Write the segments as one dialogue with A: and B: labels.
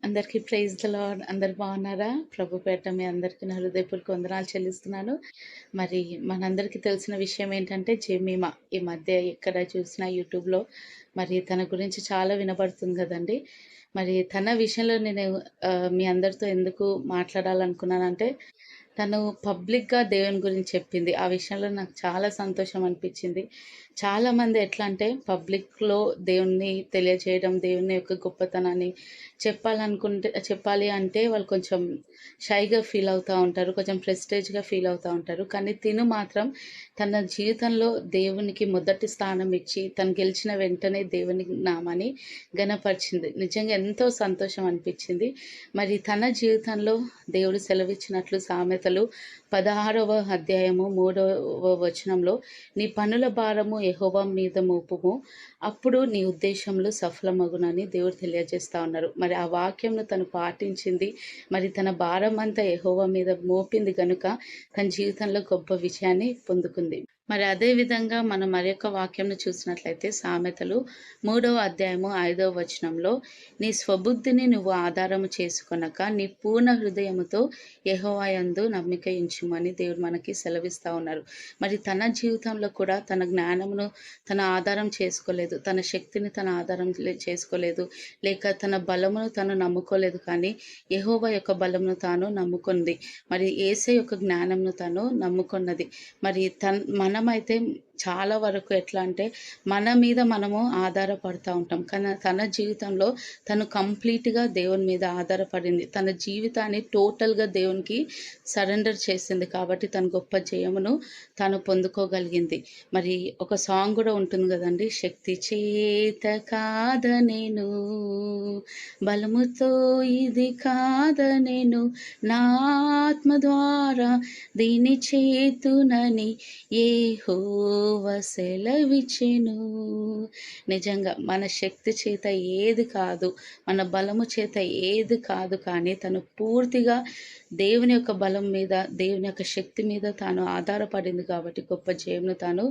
A: అందరికీ praise the lord. అందరూ బాగున్నారా? ప్రభు పేరట మీ అందరికీ నా హృదయపూర్వక వందనాలు చెల్లిస్తున్నాను. మరి మనందరికీ తెలిసిన విషయం ఏంటంటే జెమిమా ఈ మధ్య ఎక్కడ చూసినా యూట్యూబ్‌లో మరి తన గురించి చాలా వినబడుతుంది గదండీ! మరి తన విషయంలో నేను మీ అందరితో ఎందుకు మాట్లాడాలనుకున్నానంటే, తను పబ్లిక్‌గా దేవుని గురించి చెప్పింది. ఆ విషయంలో నాకు చాలా సంతోషం అనిపిచ్చింది. చాలామంది ఎట్లా అంటే పబ్లిక్‌లో దేవుడిని తెలియజేయడం, దేవుని యొక్క గొప్పతనాన్ని చెప్పాలి అంటే వాళ్ళు కొంచెం షైగా ఫీల్ అవుతా ఉంటారు. కొంచెం ప్రెస్టేజ్‌గా ఫీల్ అవుతా ఉంటారు. కానీ తిను మాత్రం తన జీవితంలో దేవునికి మొదటి స్థానం ఇచ్చి, తను గెలిచిన వెంటనే దేవుని నామాన్ని ఘనపరిచింది. నిజంగా ఎంతో సంతోషం అనిపిచ్చింది. మరి తన జీవితంలో దేవుడు సెలవిచ్చినట్లు సామెతలు 16వ అధ్యాయము 3వ వచనంలో, "నీ పనుల భారము యెహోవా మీద మోపుము, అప్పుడు నీ ఉద్దేశములు సఫలమగునని" దేవుడు తెలియజేస్తా ఉన్నారు. మరి ఆ వాక్యంను తను పాటించింది. మరి తన భారమంతా యెహోవా మీద మోపింది గనుక తన జీవితంలో గొప్ప విజయాన్ని పొందుకుంది. మరి అదే విధంగా మనం మరొక వాక్యంను చూసినట్లయితే సామెతలు 3వ అధ్యాయము 5వ వచనంలో, "నీ స్వబుద్ధిని నువ్వు ఆధారము చేసుకొనక నీ పూర్ణ హృదయముతో యెహోవా యందు నమ్మిక ఉంచుమని" దేవుడు మనకి సెలవిస్తా ఉన్నారు. మరి తన జీవితంలో కూడా తన జ్ఞానమును తన ఆధారం చేసుకోలేదు. తన శక్తిని తన ఆధారం చేసుకోలేదు. లేక తన బలమును తను నమ్ముకోలేదు. కానీ యెహోవా యొక్క బలమును తాను నమ్ముకుంది. మరి యేసయ్య యొక్క జ్ఞానంను తను నమ్ముకున్నది. మరి మనమైతే చాలా వరకు ఎట్లా అంటే మన మీద మనము ఆధారపడతా ఉంటాం. కానీ తన జీవితంలో తను కంప్లీట్‌గా దేవుని మీద ఆధారపడింది. తన జీవితాన్ని టోటల్‌గా దేవునికి సరెండర్ చేసింది. కాబట్టి తను గొప్ప జయమును తాను పొందుకోగలిగింది. మరి ఒక సాంగ్ గూడా ఉంటుంది గదండీ! శక్తి చేత కాదనెను, బలముతో ఇది కాదనెను, నా ఆత్మ ద్వారా దీన్ని చేతునని యెహోవా సెలవిచ్చెను. నిజంగా మన శక్తి చేత ఏది కాదు, మన బలము చేత ఏది కాదు. కానీ తను పూర్తిగా దేవుని యొక్క బలం మీద, దేవుని యొక్క శక్తి మీద తాను ఆధారపడింది కాబట్టి గొప్ప జయమును తాను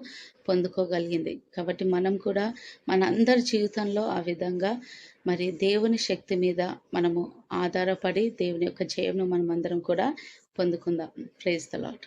A: పొందుకోగలిగింది. కాబట్టి మనం కూడా మనందరి జీవితంలో ఆ విధంగా మరి దేవుని శక్తి మీద మనము ఆధారపడి దేవుని యొక్క జయమును మనమందరం కూడా పొందుకుందాం. Praise the lord.